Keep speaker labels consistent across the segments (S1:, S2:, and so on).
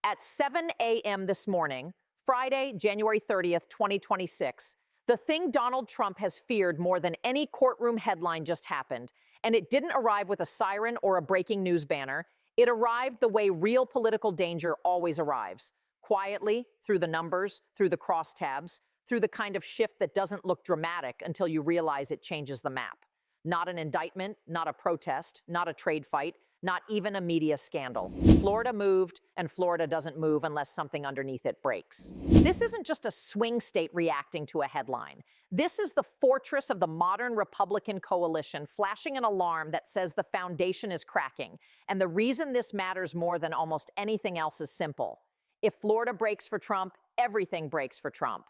S1: At 7 a.m. this morning, Friday, January 30th, 2026, the thing Donald Trump has feared more than any courtroom headline just happened, and it didn't arrive with a siren or a breaking news banner. It arrived the way real political danger always arrives, quietly, through the numbers, through the crosstabs, through the kind of shift that doesn't look dramatic until you realize it changes the map. Not an indictment, not a protest, not a trade fight, not even a media scandal. Florida moved, and Florida doesn't move unless something underneath it breaks. This isn't just a swing state reacting to a headline. This is the fortress of the modern Republican coalition flashing an alarm that says the foundation is cracking. And the reason this matters more than almost anything else is simple. If Florida breaks for Trump, everything breaks for Trump.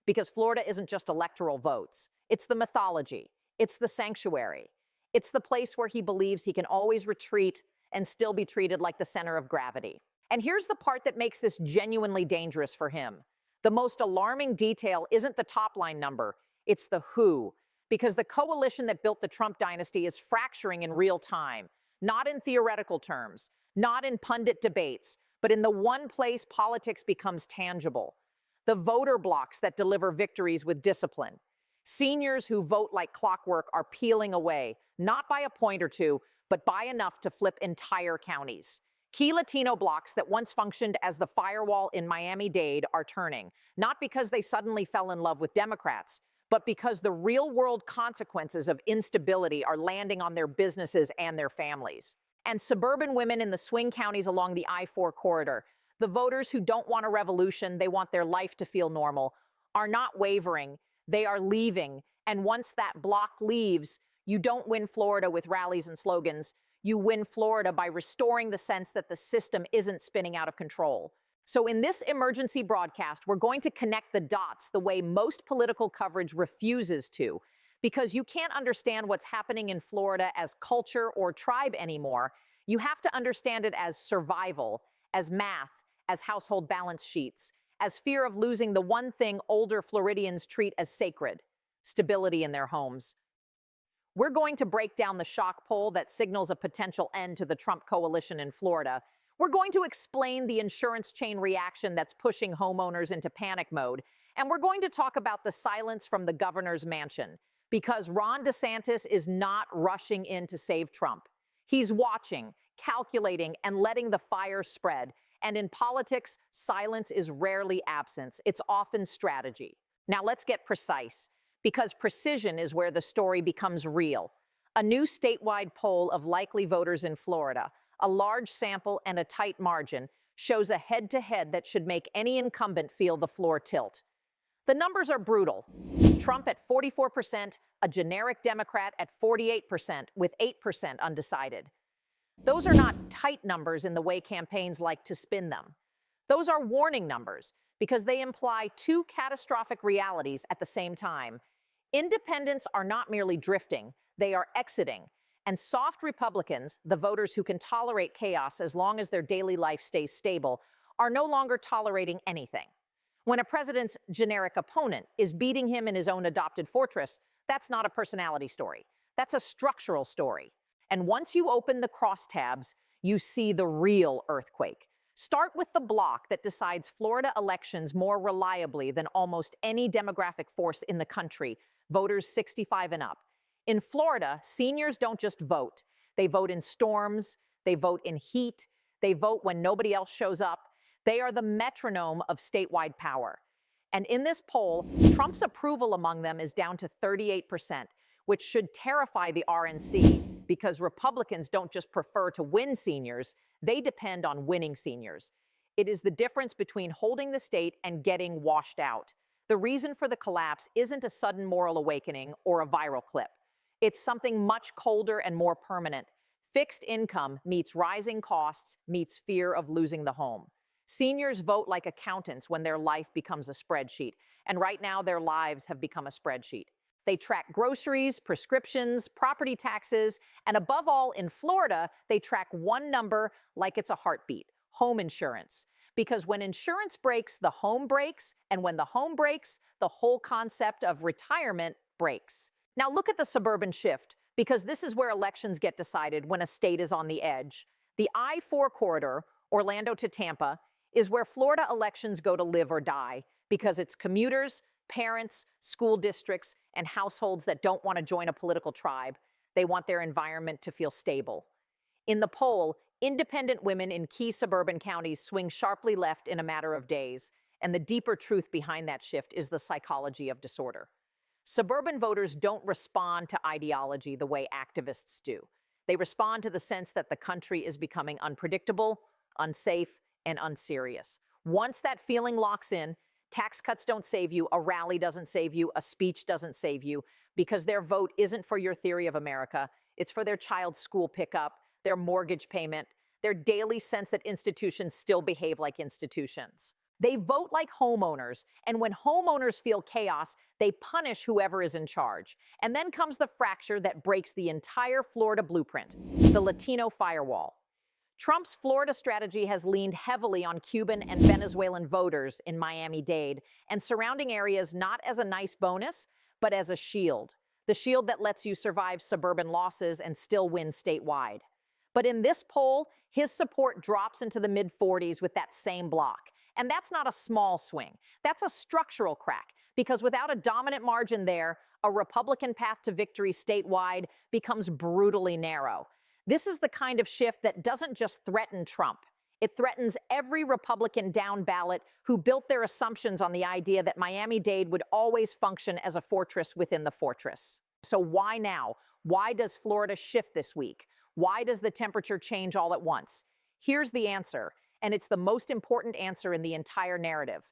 S1: Because Florida isn't just electoral votes. It's the mythology. It's the sanctuary. It's the place where he believes he can always retreat and still be treated like the center of gravity. And here's the part that makes this genuinely dangerous for him. The most alarming detail isn't the top-line number, it's the who. Because the coalition that built the Trump dynasty is fracturing in real time, not in theoretical terms, not in pundit debates, but in the one place politics becomes tangible. The voter blocs that deliver victories with discipline. Seniors who vote like clockwork are peeling away, not by a point or two, but by enough to flip entire counties. Key Latino blocs that once functioned as the firewall in Miami-Dade are turning, not because they suddenly fell in love with Democrats, but because the real-world consequences of instability are landing on their businesses and their families. And suburban women in the swing counties along the I-4 corridor, the voters who don't want a revolution, they want their life to feel normal, are not wavering. They are leaving, and once that bloc leaves, you don't win Florida with rallies and slogans. You win Florida by restoring the sense that the system isn't spinning out of control. So in this emergency broadcast, we're going to connect the dots the way most political coverage refuses to, because you can't understand what's happening in Florida as culture or tribe anymore. You have to understand it as survival, as math, as household balance sheets, as fear of losing the one thing older Floridians treat as sacred, stability in their homes. We're going to break down the shock poll that signals a potential end to the Trump coalition in Florida. We're going to explain the insurance chain reaction that's pushing homeowners into panic mode. And we're going to talk about the silence from the governor's mansion, because Ron DeSantis is not rushing in to save Trump. He's watching, calculating, and letting the fire spread. And in politics, silence is rarely absence. It's often strategy. Now let's get precise, because precision is where the story becomes real. A new statewide poll of likely voters in Florida, a large sample and a tight margin, shows a head-to-head that should make any incumbent feel the floor tilt. The numbers are brutal. Trump at 44%, a generic Democrat at 48%, with 8% undecided. Those are not tight numbers in the way campaigns like to spin them. Those are warning numbers because they imply two catastrophic realities at the same time. Independents are not merely drifting, they are exiting. And soft Republicans, the voters who can tolerate chaos as long as their daily life stays stable, are no longer tolerating anything. When a president's generic opponent is beating him in his own adopted fortress, that's not a personality story. That's a structural story. And once you open the crosstabs, you see the real earthquake. Start with the bloc that decides Florida elections more reliably than almost any demographic force in the country, voters 65 and up. In Florida, seniors don't just vote. They vote in storms, they vote in heat, they vote when nobody else shows up. They are the metronome of statewide power. And in this poll, Trump's approval among them is down to 38%, which should terrify the RNC, because Republicans don't just prefer to win seniors, they depend on winning seniors. It is the difference between holding the state and getting washed out. The reason for the collapse isn't a sudden moral awakening or a viral clip. It's something much colder and more permanent. Fixed income meets rising costs, meets fear of losing the home. Seniors vote like accountants when their life becomes a spreadsheet, and right now their lives have become a spreadsheet. They track groceries, prescriptions, property taxes, and above all, in Florida, they track one number like it's a heartbeat: home insurance. Because when insurance breaks, the home breaks, and when the home breaks, the whole concept of retirement breaks. Now look at the suburban shift, because this is where elections get decided when a state is on the edge. The I-4 corridor, Orlando to Tampa, is where Florida elections go to live or die because it's commuters, parents, school districts, and households that don't want to join a political tribe. They want their environment to feel stable. In the poll, independent women in key suburban counties swing sharply left in a matter of days, and the deeper truth behind that shift is the psychology of disorder. Suburban voters don't respond to ideology the way activists do. They respond to the sense that the country is becoming unpredictable, unsafe, and unserious. Once that feeling locks in, tax cuts don't save you, a rally doesn't save you, a speech doesn't save you, because their vote isn't for your theory of America. It's for their child's school pickup, their mortgage payment, their daily sense that institutions still behave like institutions. They vote like homeowners, and when homeowners feel chaos, they punish whoever is in charge. And then comes the fracture that breaks the entire Florida blueprint, the Latino firewall. Trump's Florida strategy has leaned heavily on Cuban and Venezuelan voters in Miami-Dade and surrounding areas not as a nice bonus, but as a shield. The shield that lets you survive suburban losses and still win statewide. But in this poll, his support drops into the mid-40s with that same bloc. And that's not a small swing. That's a structural crack, because without a dominant margin there, a Republican path to victory statewide becomes brutally narrow. This is the kind of shift that doesn't just threaten Trump. It threatens every Republican down ballot who built their assumptions on the idea that Miami-Dade would always function as a fortress within the fortress. So why now? Why does Florida shift this week? Why does the temperature change all at once? Here's the answer, and it's the most important answer in the entire narrative.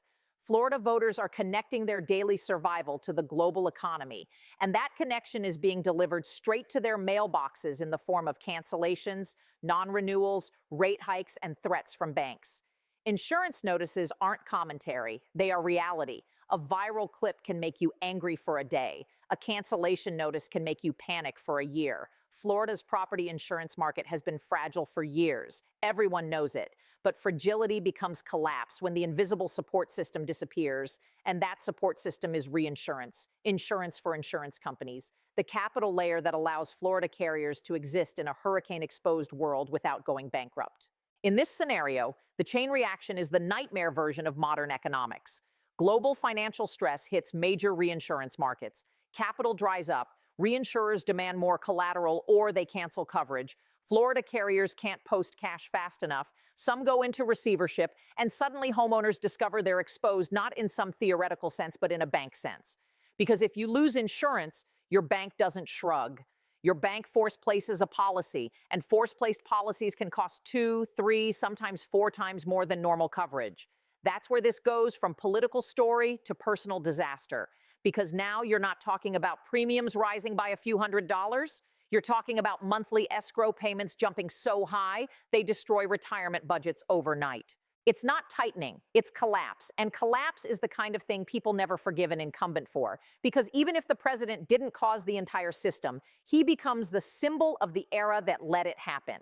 S1: Florida voters are connecting their daily survival to the global economy, and that connection is being delivered straight to their mailboxes in the form of cancellations, non-renewals, rate hikes, and threats from banks. Insurance notices aren't commentary, they are reality. A viral clip can make you angry for a day. A cancellation notice can make you panic for a year. Florida's property insurance market has been fragile for years. Everyone knows it. But fragility becomes collapse when the invisible support system disappears, and that support system is reinsurance, insurance for insurance companies, the capital layer that allows Florida carriers to exist in a hurricane-exposed world without going bankrupt. In this scenario, the chain reaction is the nightmare version of modern economics. Global financial stress hits major reinsurance markets. Capital dries up. Reinsurers demand more collateral or they cancel coverage. Florida carriers can't post cash fast enough. Some go into receivership, and suddenly homeowners discover they're exposed not in some theoretical sense, but in a bank sense. Because if you lose insurance, your bank doesn't shrug. Your bank force places a policy, and force-placed policies can cost 2, 3, sometimes 4 times more than normal coverage. That's where this goes from political story to personal disaster. Because now you're not talking about premiums rising by a few $100s. You're talking about monthly escrow payments jumping so high, they destroy retirement budgets overnight. It's not tightening, it's collapse. And collapse is the kind of thing people never forgive an incumbent for. Because even if the president didn't cause the entire system, he becomes the symbol of the era that let it happen.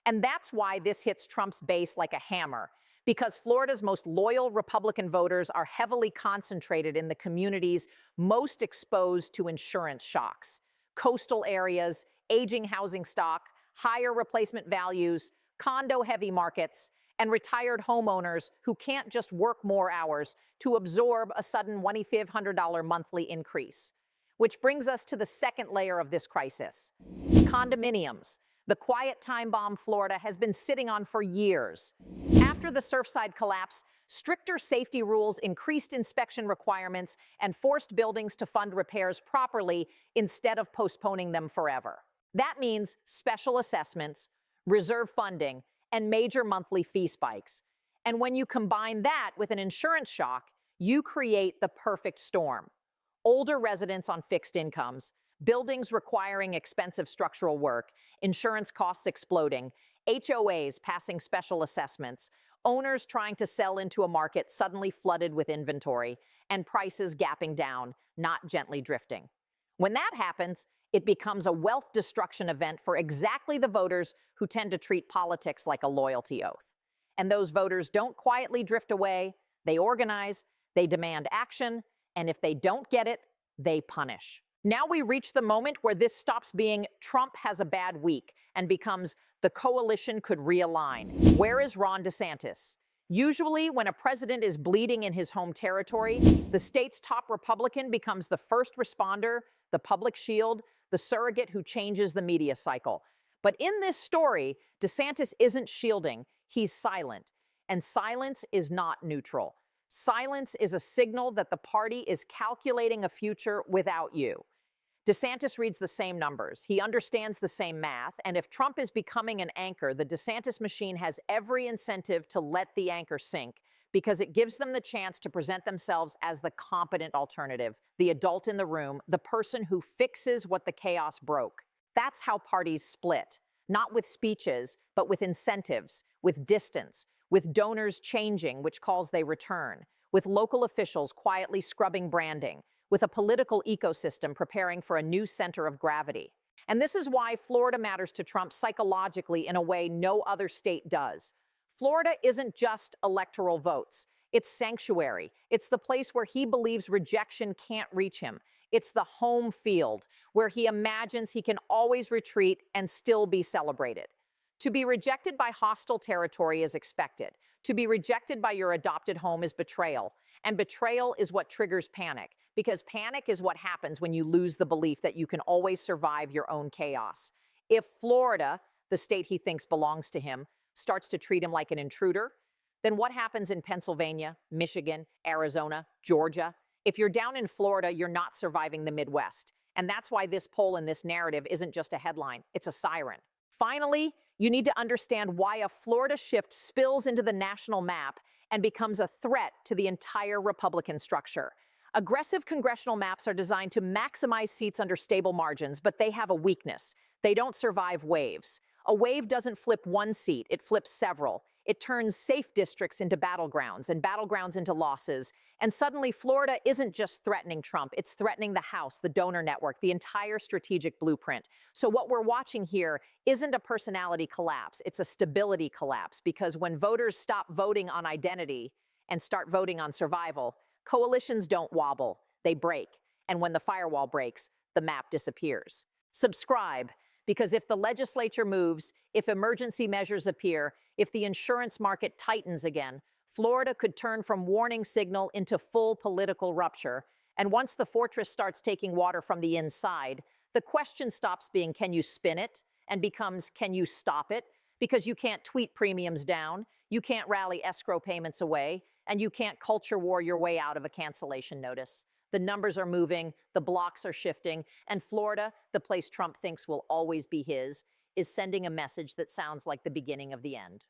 S1: And that's why this hits Trump's base like a hammer. Because Florida's most loyal Republican voters are heavily concentrated in the communities most exposed to insurance shocks. Coastal areas, aging housing stock, higher replacement values, condo-heavy markets, and retired homeowners who can't just work more hours to absorb a sudden $2,500 monthly increase. Which brings us to the second layer of this crisis. Condominiums. The quiet time bomb Florida has been sitting on for years. After the Surfside collapse, stricter safety rules, increased inspection requirements, and forced buildings to fund repairs properly instead of postponing them forever. That means special assessments, reserve funding, and major monthly fee spikes. And when you combine that with an insurance shock, you create the perfect storm. Older residents on fixed incomes, buildings requiring expensive structural work, insurance costs exploding, HOAs passing special assessments, owners trying to sell into a market suddenly flooded with inventory, and prices gapping down, not gently drifting. When that happens, it becomes a wealth destruction event for exactly the voters who tend to treat politics like a loyalty oath. And those voters don't quietly drift away, they organize, they demand action, and if they don't get it, they punish. Now we reach the moment where this stops being Trump has a bad week and becomes the coalition could realign. Where is Ron DeSantis? Usually, when a president is bleeding in his home territory, the state's top Republican becomes the first responder, the public shield, the surrogate who changes the media cycle. But in this story, DeSantis isn't shielding, he's silent. And silence is not neutral. Silence is a signal that the party is calculating a future without you. DeSantis reads the same numbers. He understands the same math. And if Trump is becoming an anchor, the DeSantis machine has every incentive to let the anchor sink because it gives them the chance to present themselves as the competent alternative, the adult in the room, the person who fixes what the chaos broke. That's how parties split, not with speeches, but with incentives, with distance, with donors changing which calls they return, with local officials quietly scrubbing branding, with a political ecosystem preparing for a new center of gravity. And this is why Florida matters to Trump psychologically in a way no other state does. Florida isn't just electoral votes. It's sanctuary. It's the place where he believes rejection can't reach him. It's the home field where he imagines he can always retreat and still be celebrated. To be rejected by hostile territory is expected. To be rejected by your adopted home is betrayal. And betrayal is what triggers panic, because panic is what happens when you lose the belief that you can always survive your own chaos. If Florida, the state he thinks belongs to him, starts to treat him like an intruder, then what happens in Pennsylvania, Michigan, Arizona, Georgia? If you're down in Florida, you're not surviving the Midwest. And that's why this poll and this narrative isn't just a headline, it's a siren. Finally, you need to understand why a Florida shift spills into the national map and becomes a threat to the entire Republican structure. Aggressive congressional maps are designed to maximize seats under stable margins, but they have a weakness. They don't survive waves. A wave doesn't flip one seat, it flips several. It turns safe districts into battlegrounds and battlegrounds into losses. And suddenly, Florida isn't just threatening Trump, it's threatening the House, the donor network, the entire strategic blueprint. So what we're watching here isn't a personality collapse, it's a stability collapse, because when voters stop voting on identity and start voting on survival, coalitions don't wobble, they break. And when the firewall breaks, the map disappears. Subscribe, because if the legislature moves, if emergency measures appear, if the insurance market tightens again, Florida could turn from warning signal into full political rupture. And once the fortress starts taking water from the inside, the question stops being, can you spin it? And becomes, can you stop it? Because you can't tweet premiums down, you can't rally escrow payments away, and you can't culture war your way out of a cancellation notice. The numbers are moving, the blocks are shifting, and Florida, the place Trump thinks will always be his, is sending a message that sounds like the beginning of the end.